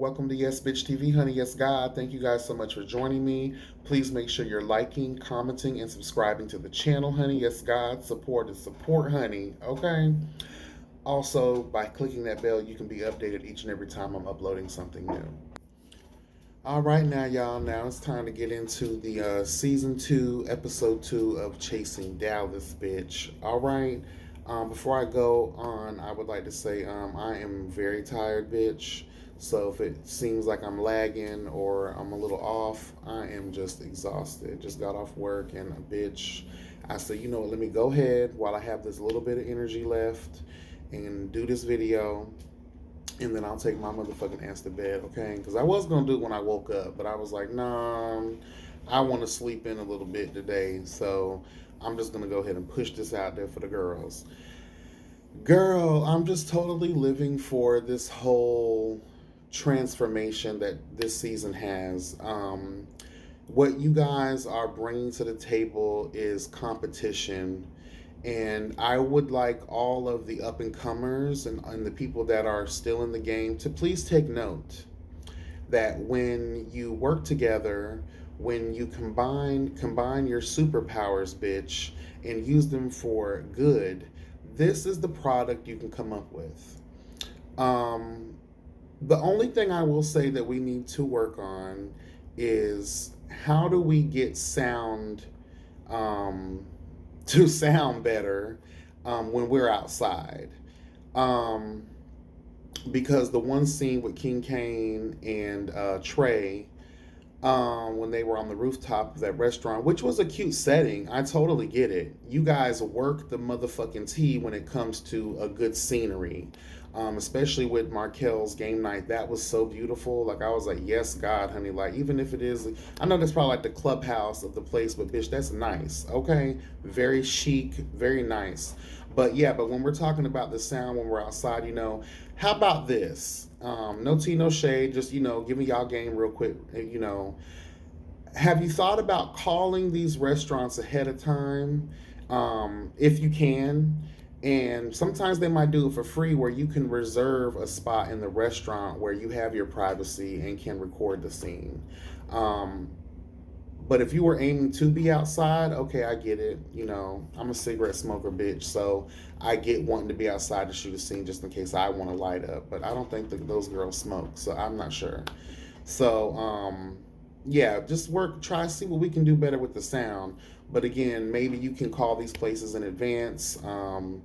Welcome to Yes Bitch TV, honey. Yes, God. Thank you guys so much for joining me. Please make sure you're liking, commenting, and subscribing to the channel, honey. Yes, God. Support is support, honey. Okay. Also, by clicking that bell, you can be updated each and every time I'm uploading something new. All right, now, y'all. Now it's time to get into the season 2, episode 2 of Chasing Dallas, bitch. All right. Before I go on, I would like to say I am very tired, bitch. So if it seems like I'm lagging or I'm a little off, I am just exhausted. Just got off work and bitch, I said, you know what? Let me go ahead while I have this little bit of energy left and do this video, and then I'll take my motherfucking ass to bed, okay? Because I was gonna do it when I woke up, but I was like, nah, I want to sleep in a little bit today, so I'm just gonna go ahead and push this out there for the girls. Girl, I'm just totally living for this whole transformation that this season has. What you guys are bringing to the table is competition, and I would like all of the up and comers and the people that are still in the game to please take note that when you work together, when you combine your superpowers, bitch, and use them for good, this is the product you can come up with. Um, the only thing I will say that we need to work on is how do we get sound um, to sound better when we're outside. Um, because the one scene with King Kane and Trey, when they were on the rooftop of that restaurant, which was a cute setting. I totally get it. You guys work the motherfucking tea when it comes to a good scenery. Especially with Markel's game night, that was so beautiful. Like I was like, yes, God, honey. Like even if it is, I know that's probably like the clubhouse of the place, but bitch, that's nice. Okay, very chic, very nice. But yeah, but when we're talking about the sound when we're outside, how about this? No tea, no shade. Just giving y'all game real quick. Have you thought about calling these restaurants ahead of time, if you can? And sometimes they might do it for free, where you can reserve a spot in the restaurant where you have your privacy and can record the scene. Um, but if you were aiming to be outside, okay, I get it. I'm a cigarette smoker, bitch, so I get wanting to be outside to shoot a scene just in case I want to light up. But I don't think that those girls smoke, so I'm not sure. So, yeah, just try to see what we can do better with the sound. But again, maybe you can call these places in advance, and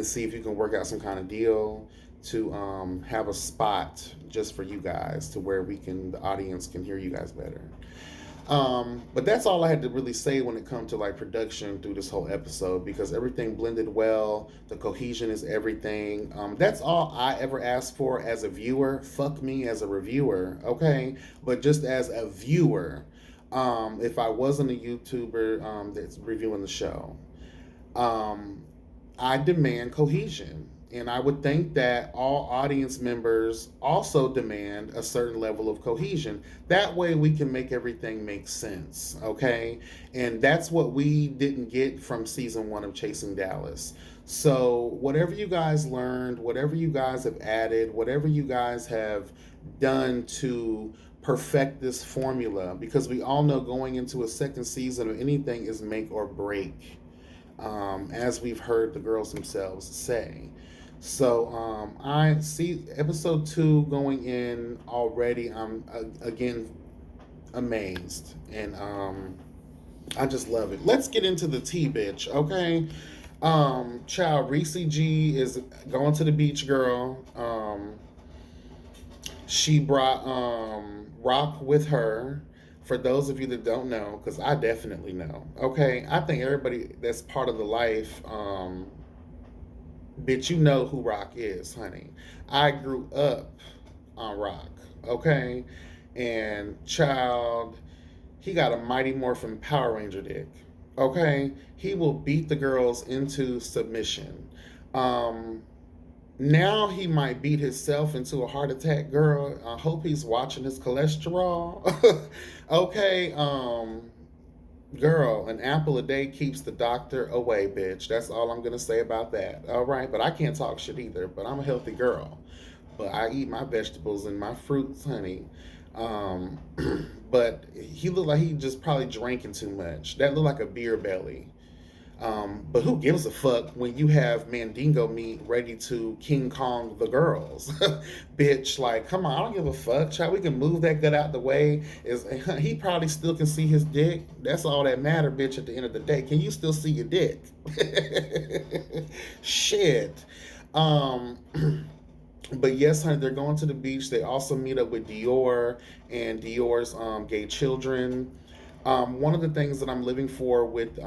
see if you can work out some kind of deal to have a spot just for you guys to where the audience can hear you guys better. But that's all I had to really say when it comes to like production through this whole episode, because everything blended well. The cohesion is everything. That's all I ever asked for as a viewer. Fuck me as a reviewer, okay? But just as a viewer, if I wasn't a YouTuber that's reviewing the show, um, I demand cohesion. And I would think that all audience members also demand a certain level of cohesion. That way we can make everything make sense, okay? And that's what we didn't get from season 1 of Chasing Dallas. So, whatever you guys learned, whatever you guys have added, whatever you guys have done to perfect this formula, because we all know going into a second season of anything is make or break, as we've heard the girls themselves say. So I see episode 2 going in already. I'm again amazed, and I just love it. Let's get into the tea, bitch. Okay, child Ressi G is going to the beach, girl. She brought Rock with her. For those of you that don't know, because I definitely know. Okay, I think everybody that's part of the life. Bitch, you know who Rock is, honey. I grew up on Rock, okay? And child, he got a Mighty Morphin Power Ranger dick, okay? He will beat the girls into submission. Um, Now he might beat himself into a heart attack, girl. I hope he's watching his cholesterol. Okay, girl, an apple a day keeps the doctor away, bitch. That's all I'm gonna say about that. All right, but I can't talk shit either. But I'm a healthy girl. but I eat my vegetables and my fruits, honey. Um, but he looked like he just probably drinking too much. That looked like a beer belly. But who gives a fuck when you have Mandingo meat ready to King Kong the girls? Bitch, like, come on, I don't give a fuck. Child, we can move that gut out the way. Is he probably still can see his dick? That's all that matter, bitch, at the end of the day. Can you still see your dick? Shit. Um but yes, honey, they're going to the beach. They also meet up with Dior and Dior's gay children. One of the things that I'm living for with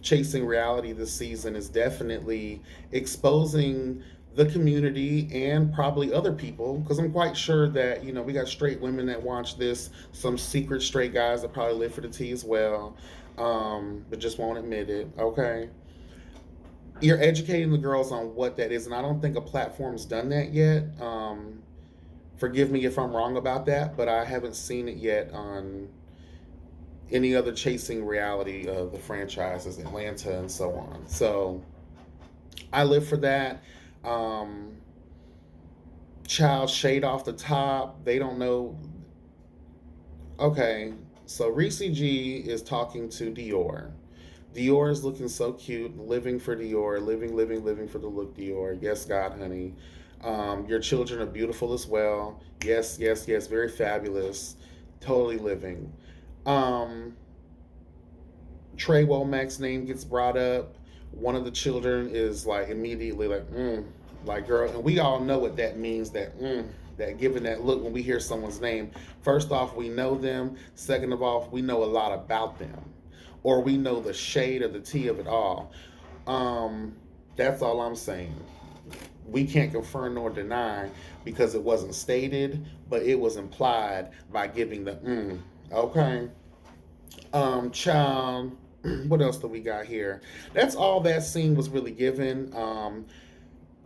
chasing reality this season is definitely exposing the community and probably other people, because I'm quite sure that we got straight women that watch this, some secret straight guys that probably live for the tea as well, but just won't admit it. Okay, you're educating the girls on what that is, and I don't think a platform's done that yet. Forgive me if I'm wrong about that, but I haven't seen it yet on any other chasing reality of the franchises, Atlanta and so on. So I live for that. Um, Child shade off the top. They don't know. Okay, so Ressi G is talking to Dior. Dior is looking so cute, living for Dior, living for the look Dior. Yes, God, honey. Your children are beautiful as well. Yes, yes, yes, very fabulous. Totally living. Um, Trey Womack's name gets brought up. One of the children is like immediately like girl, and we all know what that means. That giving that look when we hear someone's name. First off, we know them. Second of all, we know a lot about them, or we know the shade or the tea of it all. Um, that's all I'm saying. We can't confirm nor deny because it wasn't stated, but it was implied by giving the Okay. Child, what else do we got here? That's all that scene was really given.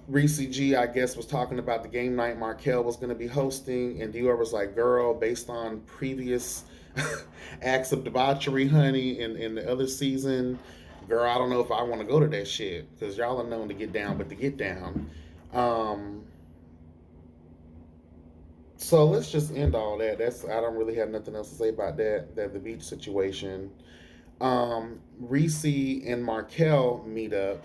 Ressi G, I guess, was talking about the game night Markeel was going to be hosting, and Dior was like, "Girl, based on previous acts of debauchery, honey, in the other season, girl, I don't know if I want to go to that shit because y'all are known to get down, but to get down." Um, so let's just end all that. I don't really have nothing else to say about that. That the beach situation. Reese and Markeel meet up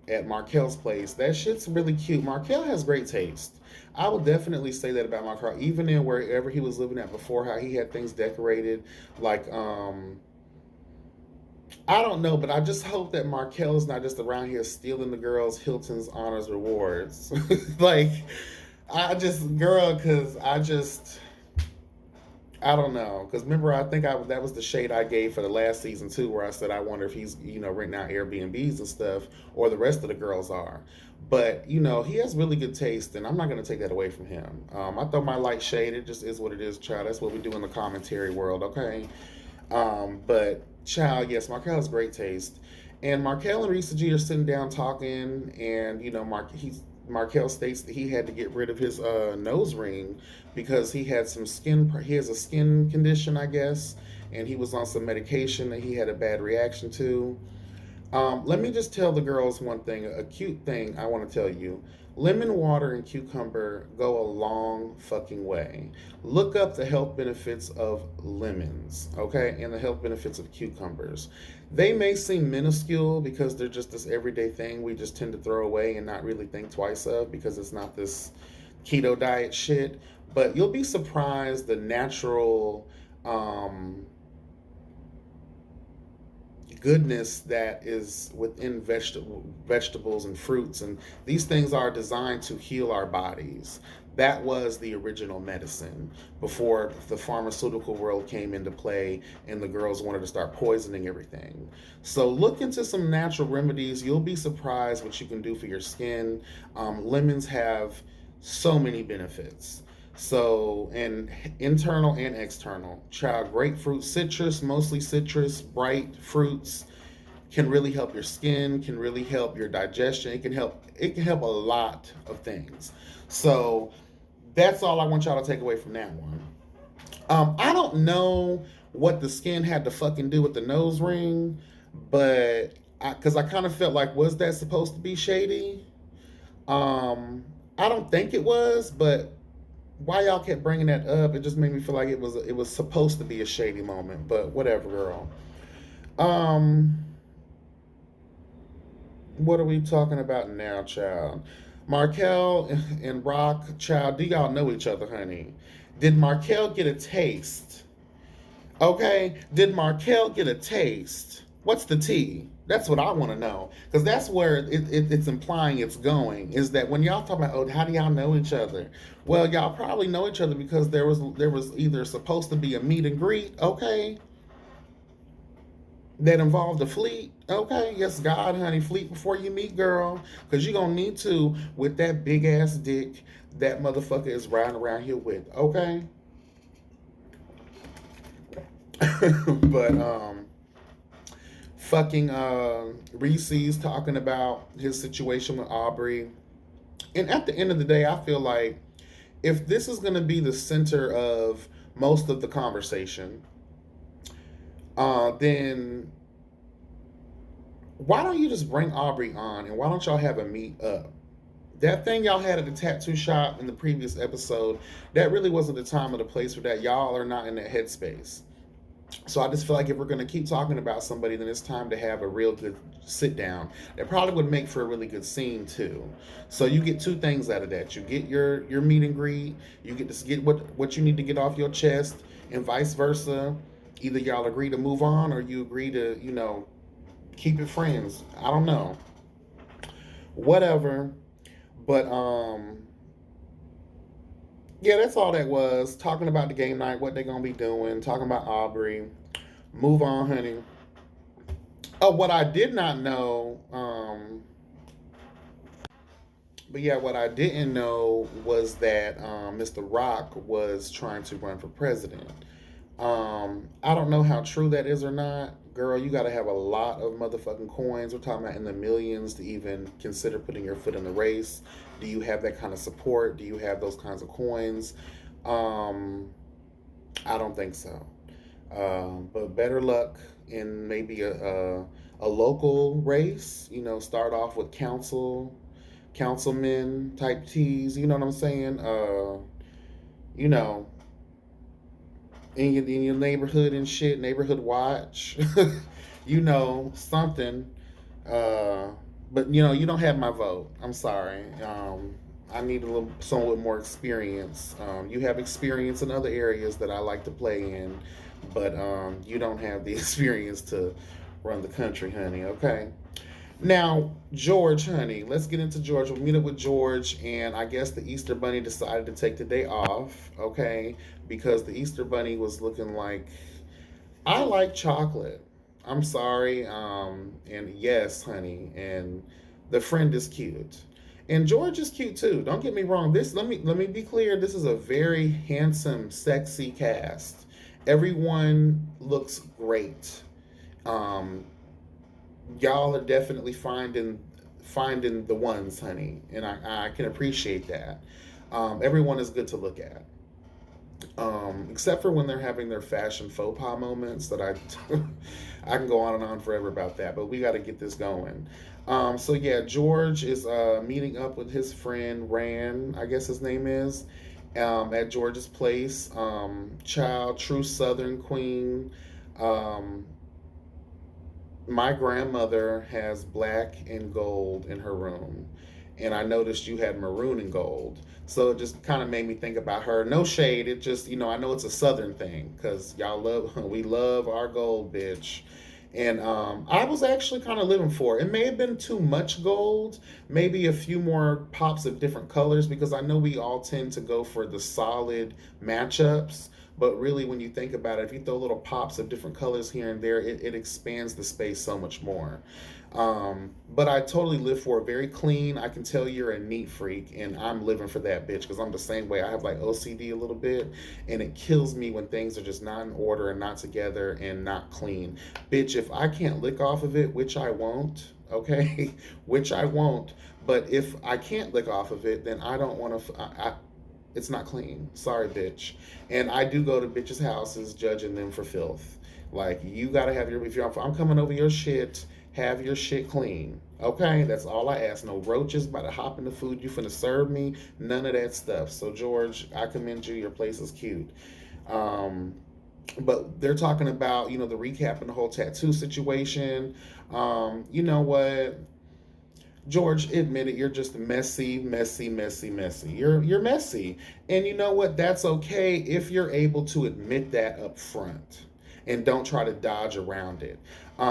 at Markel's place. That shit's really cute. Markel has great taste. I would definitely say that about Markel. Even in wherever he was living at before, how he had things decorated, like I don't know, but I just hope that Markel is not just around here stealing the girls Hilton's honors rewards. Like I just girl, cause I don't know, because remember, I think that was the shade I gave for the last season too, where I said I wonder if he's renting out Airbnbs and stuff, or the rest of the girls are. But he has really good taste, and I'm not gonna take that away from him. I throw my light shade. It just is what it is, child. That's what we do in the commentary world, okay? But child, yes, Markel has great taste, and Markel and Risa G are sitting down talking, and Markel states that he had to get rid of his nose ring because he has a skin condition, I guess, and he was on some medication that he had a bad reaction to. Let me just tell the girls one thing, a cute thing I want to tell you. Lemon water and cucumber go a long fucking way. Look up the health benefits of lemons, okay, and the health benefits of cucumbers. They may seem minuscule because they're just this everyday thing we just tend to throw away and not really think twice of because it's not this keto diet shit. But you'll be surprised the natural goodness that is within vegetables and fruits, and these things are designed to heal our bodies. That was the original medicine before the pharmaceutical world came into play and the girls wanted to start poisoning everything. So look into some natural remedies. You'll be surprised what you can do for your skin. Lemons have so many benefits. So, and internal and external. Child, grapefruit, citrus, mostly citrus, bright fruits can really help your skin, can really help your digestion. It can help a lot of things. So, that's all I want y'all to take away from that one. I don't know what the skin had to fucking do with the nose ring, but because I kind of felt like, was that supposed to be shady? Um, I don't think it was, but why y'all kept bringing that up, it just made me feel like it was supposed to be a shady moment. But whatever, girl. Um, what are we talking about now, child? Markel and Rock, child. Do y'all know each other, honey? Did Markel get a taste? Okay, did Markel get a taste? What's the tea? That's what I want to know, because that's where it's implying it's going. Is that when y'all talk about, oh, how do y'all know each other? Well, y'all probably know each other because there was either supposed to be a meet and greet, okay, that involved a fleet, okay. Yes, God, honey, fleet before you meet, girl, because you're gonna need to with that big ass dick that motherfucker is riding around here with, okay. But fucking Reese's talking about his situation with Aubrey. And at the end of the day, I feel like if this is going to be the center of most of the conversation, then why don't you just bring Aubrey on and why don't y'all have a meet up? That thing y'all had at the tattoo shop in the previous episode, that really wasn't the time or the place for that. Y'all are not in that headspace. So I just feel like if we're going to keep talking about somebody, then it's time to have a real good sit down. That probably would make for a really good scene too. So you get two things out of that. You get your meet and greet. You get to get what you need to get off your chest, and vice versa. Either y'all agree to move on, or you agree to keep it friends. I don't know. Whatever. But yeah, that's all that was. Talking about the game night, what they're gonna be doing. Talking about Aubrey. Move on, honey. Oh, what I did not know, but yeah, what I didn't know was that Mr. Rock was trying to run for president. I don't know how true that is or not. Girl, you got to have a lot of motherfucking coins. We're talking about in the millions to even consider putting your foot in the race. Do you have that kind of support? Do you have those kinds of coins? Um, I don't think so. But better luck in maybe a local race. Start off with councilmen type teas. You know what I'm saying? You know, in your neighborhood and shit, neighborhood watch. Something. Uh, but you don't have my vote. I'm sorry. I need a little someone with more experience. You have experience in other areas that I like to play in, but you don't have the experience to run the country, honey. Okay. Now, George, honey, let's get into George. We'll meet up with George, and I guess the Easter Bunny decided to take the day off, okay? Because the Easter Bunny was looking like, I like chocolate. I'm sorry. And yes, honey, and the friend is cute. And George is cute too. Don't get me wrong. Let me be clear. This is a very handsome, sexy cast. Everyone looks great. Um, y'all are definitely finding the ones, honey, and I can appreciate that. Everyone is good to look at, except for when they're having their fashion faux pas moments. That I I can go on and on forever about that, but we got to get this going. So yeah, George is meeting up with his friend Ran, I guess his name is, at George's place. Child, true Southern queen. Um, my grandmother has black and gold in her room, and I noticed you had maroon and gold. So it just kind of made me think about her. No shade. It just, I know it's a Southern thing because y'all love, we love our gold, bitch. And I was actually kind of living for it. It may have been too much gold, maybe a few more pops of different colors because I know we all tend to go for the solid matchups. But really, when you think about it, if you throw little pops of different colors here and there, it expands the space so much more. But I totally live for it. Very clean. I can tell you're a neat freak, and I'm living for that bitch because I'm the same way. I have like OCD a little bit, and it kills me when things are just not in order and not together and not clean. Bitch, if I can't lick off of it, which I won't, okay, which I won't. But if I can't lick off of it, then I don't want to. It's not clean. Sorry, bitch. And I do go to bitches' houses judging them for filth. Like you gotta have your if you're I'm coming over your shit, have your shit clean. Okay, that's all I ask. No roaches about to hop in the food you finna serve me. None of that stuff. So George, I commend you. Your place is cute. Um, but they're talking about, the recap and the whole tattoo situation. You know what? George, admit it, you're just messy, messy, messy, messy. You're messy. And you know what? That's okay if you're able to admit that up front and don't try to dodge around it.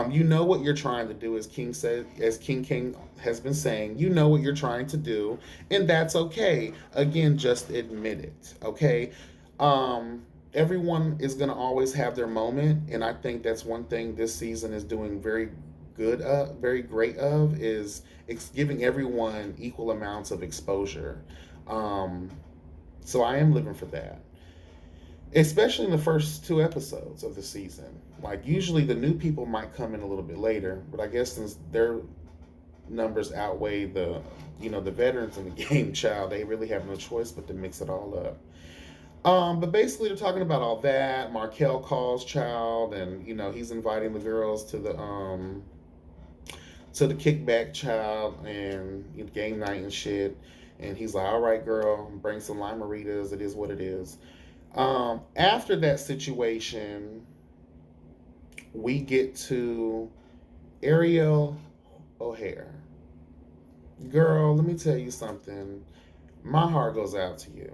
You know what you're trying to do, as King has been saying, you know what you're trying to do, and that's okay. Again, just admit it, okay? Everyone is going to always have their moment, and I think that's one thing this season is doing very great of, is giving everyone equal amounts of exposure. Um, so I am living for that, especially in the first two episodes of the season. Like usually the new people might come in a little bit later, but I guess since their numbers outweigh the veterans in the game, child, they really have no choice but to mix it all up. But basically, they're talking about all that. Markeel calls child, and he's inviting the girls to the kickback, child, and game night and shit. And he's like, "All right, girl, bring some limeritas. It is what it is." After that situation, we get to Ariel O'Hare. Girl, let me tell you something. My heart goes out to you.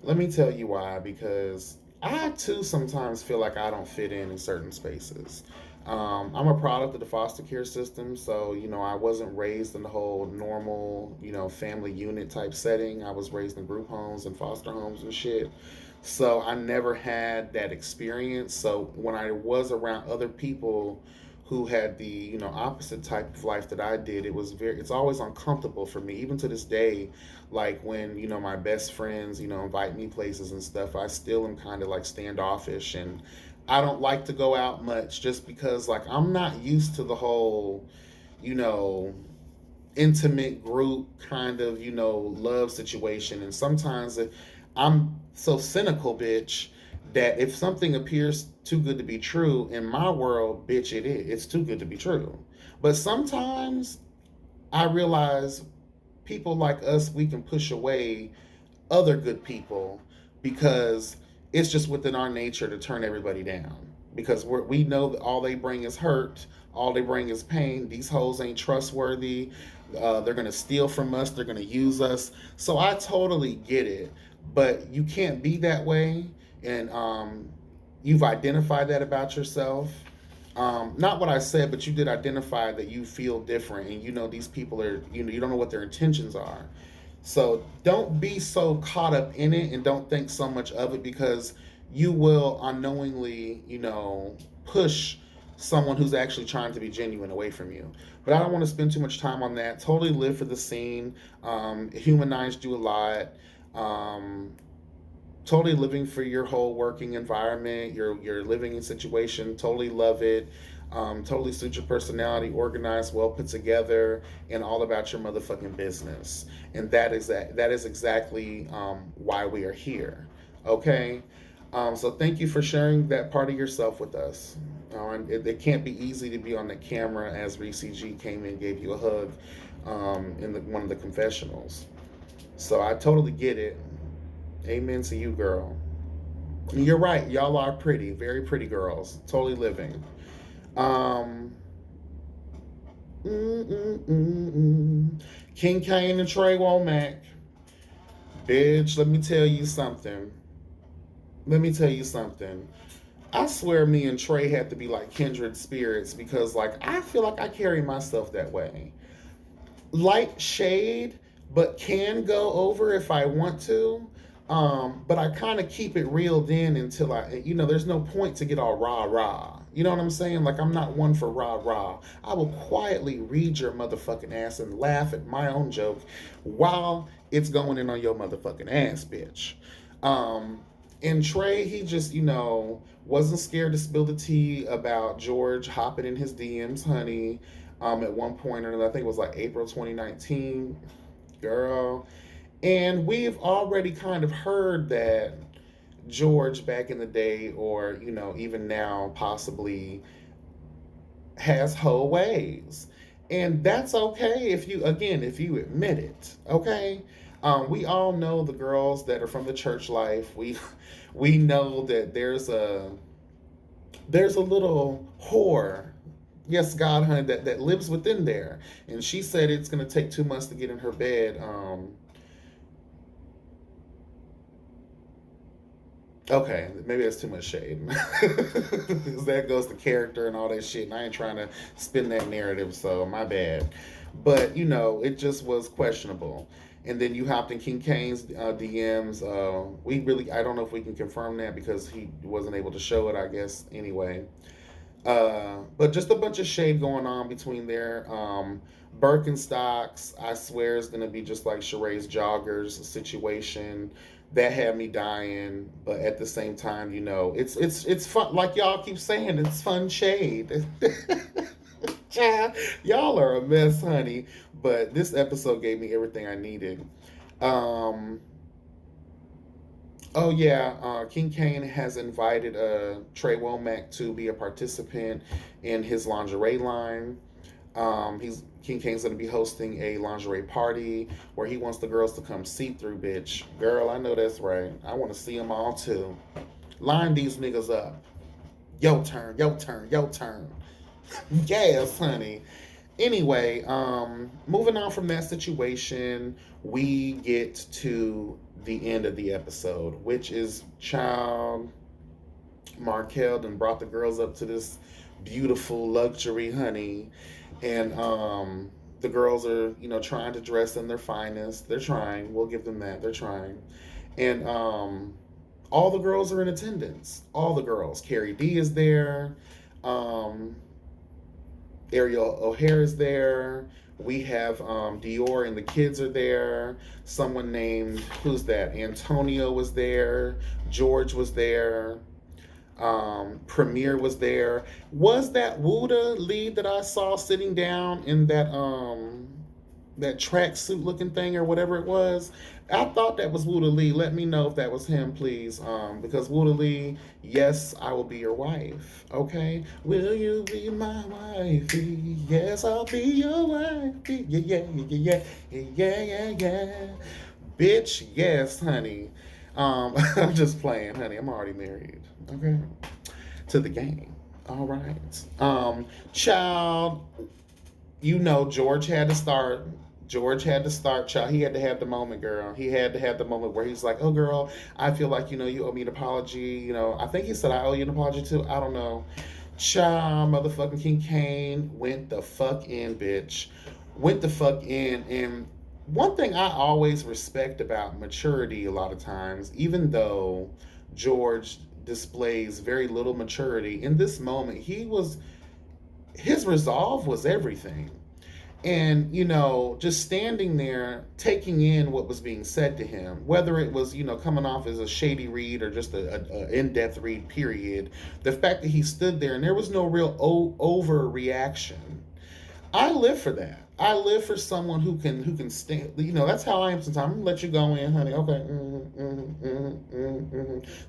Let me tell you why. Because I too sometimes feel like I don't fit in certain spaces. I'm a product of the foster care system, so I wasn't raised in the whole normal, family unit type setting. I was raised in group homes and foster homes and shit. So I never had that experience. So when I was around other people who had the opposite type of life that I did, it's always uncomfortable for me, even to this day. Like when my best friends invite me places and stuff, I still am kind of like standoffish, and I don't like to go out much just because like I'm not used to the whole you know intimate group kind of love situation. And sometimes I'm so cynical, bitch, that if something appears too good to be true in my world, bitch, it's too good to be true. But sometimes I realize people like us, we can push away other good people because it's just within our nature to turn everybody down, because we know that all they bring is hurt, all they bring is pain. These hoes ain't trustworthy. They're gonna steal from us, they're gonna use us. So I totally get it, but you can't be that way. And you've identified that about yourself. Not what I said, but you did identify that you feel different, and these people are, you don't know what their intentions are. So don't be so caught up in it and don't think so much of it, because you will unknowingly, push someone who's actually trying to be genuine away from you. But I don't want to spend too much time on that. Totally live for the scene. Humanized you a lot. Um, Totally living for your whole working environment, your living situation. Totally love it. Totally suit your personality, organized, well put together, and all about your motherfucking business. And that is exactly why we are here. Okay. So thank you for sharing that part of yourself with us. It can't be easy to be on the camera, as Ressi G came in and gave you a hug in one of the confessionals. So I totally get it. Amen to you, girl. You're right. Y'all are pretty, very pretty girls. Totally living. Um, mm, mm, mm, mm. King Kane and Trey Womack. Bitch, let me tell you something. Let me tell you something. I swear me and Trey had to be like kindred spirits, because like I feel like I carry myself that way. Light shade, but can go over if I want to. But I kind of keep it reeled in until there's no point to get all rah rah. You know what I'm saying? Like, I'm not one for rah rah. I will quietly read your motherfucking ass and laugh at my own joke while it's going in on your motherfucking ass, bitch. Um, and Trey, he just, wasn't scared to spill the tea about George hopping in his DMs, honey. At one point or another, I think it was like April 2019, girl. And we've already kind of heard that George back in the day, or, even now, possibly has hoe ways. And that's okay if you, again, if you admit it. Okay. We all know the girls that are from the church life. We know that there's a little whore, yes, God, honey, that lives within there. And she said it's gonna take 2 months to get in her bed. Okay, maybe that's too much shade. Because that goes to character and all that shit, and I ain't trying to spin that narrative, so my bad. But, it just was questionable. And then you hopped in King Kane's DMs. I don't know if we can confirm that because he wasn't able to show it, I guess, anyway. But just a bunch of shade going on between there. Birkenstocks, I swear, is gonna be just like Sheree's joggers situation. That had me dying, but at the same time, it's fun. Like y'all keep saying, it's fun shade. Child, y'all are a mess, honey. But this episode gave me everything I needed. Um, Oh yeah, King Kane has invited Trey Womack to be a participant in his lingerie line. He's King Kane's gonna be hosting a lingerie party where he wants the girls to come see through. Bitch, girl, I know that's right. I want to see them all too. Line these niggas up. Your turn, your turn, your turn. Yes, honey. Anyway, moving on from that situation, we get to the end of the episode, which is child Markeel and brought the girls up to this beautiful luxury, honey, and the girls are trying to dress in their finest. They're trying. We'll give them that. They're trying, and all the girls are in attendance. All the girls. Carrie D is there. Um, Ariel O'Hare is there. We have Dior and the kids are there. Someone named, who's that? Antonio was there. George was there. Premier was there. Was that Wuda lead that I saw sitting down in that tracksuit looking thing or whatever it was? I thought that was Wuda Lee. Let me know if that was him, please. Because Wuda Lee, yes, I will be your wife. Okay, will you be my wife? Yes, I'll be your wife. Yeah, yeah, yeah, yeah, yeah, yeah, yeah. Bitch, yes, honey. I'm just playing, honey. I'm already married. Okay, to the game. All right. Child, George had to start. George had to start, child. He had to have the moment, girl. He had to have the moment where he's like, "Oh, girl, I feel like you owe me an apology." I think he said I owe you an apology too. I don't know. Child, motherfucking King Kane went the fuck in, bitch. Went the fuck in. And one thing I always respect about maturity, a lot of times, even though George displays very little maturity in this moment, his resolve was everything. And just standing there taking in what was being said to him, whether it was coming off as a shady read or just a in-depth read, period. The fact that he stood there and there was no real overreaction, I live for that. I live for someone who can stand. That's how I am sometimes. I'm gonna let you go in, honey. Okay.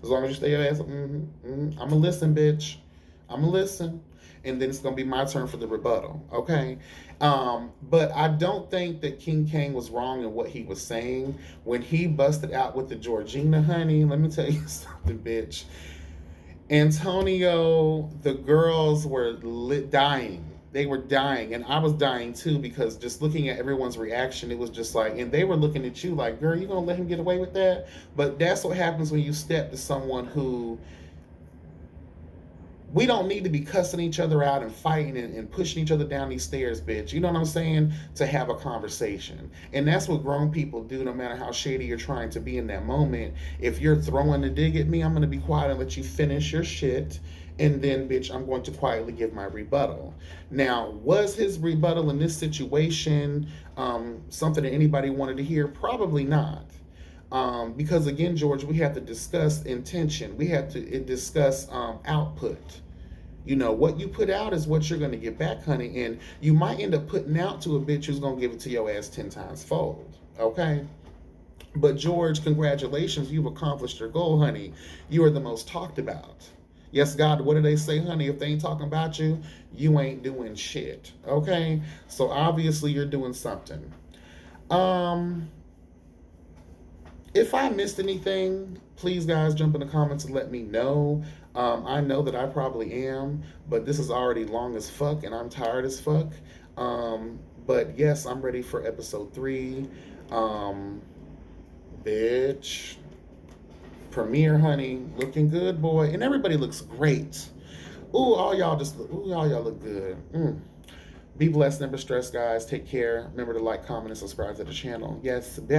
As long as you stay your ass. I'm gonna listen, bitch. I'm gonna listen, and then it's gonna be my turn for the rebuttal. Okay. But I don't think that King Kane was wrong in what he was saying when he busted out with the Georgina, honey. Let me tell you something, bitch. Antonio, the girls were dying. They were dying, and I was dying too because just looking at everyone's reaction, it was just like, and they were looking at you like, girl, you gonna let him get away with that? But that's what happens when you step to someone who we don't need to be cussing each other out and fighting and pushing each other down these stairs, bitch. You know what I'm saying? To have a conversation. And that's what grown people do, no matter how shady you're trying to be in that moment. If you're throwing a dig at me, I'm going to be quiet and let you finish your shit. And then, bitch, I'm going to quietly give my rebuttal. Now, was his rebuttal in this situation something that anybody wanted to hear? Probably not. Because again, George, we have to discuss intention. We have to discuss output. What you put out is what you're going to get back, honey. And you might end up putting out to a bitch who's going to give it to your ass 10 times fold. Okay? But George, congratulations. You've accomplished your goal, honey. You are the most talked about. Yes, God, what do they say, honey? If they ain't talking about you, you ain't doing shit. Okay? So obviously you're doing something. Um, if I missed anything, please, guys, jump in the comments and let me know. I know that I probably am, but this is already long as fuck, and I'm tired as fuck. But yes, I'm ready for episode 3. Um, bitch, premiere, honey, looking good, boy, and everybody looks great. Ooh, all y'all look good. Be blessed, never stressed, guys. Take care. Remember to like, comment, and subscribe to the channel. Yes, bye.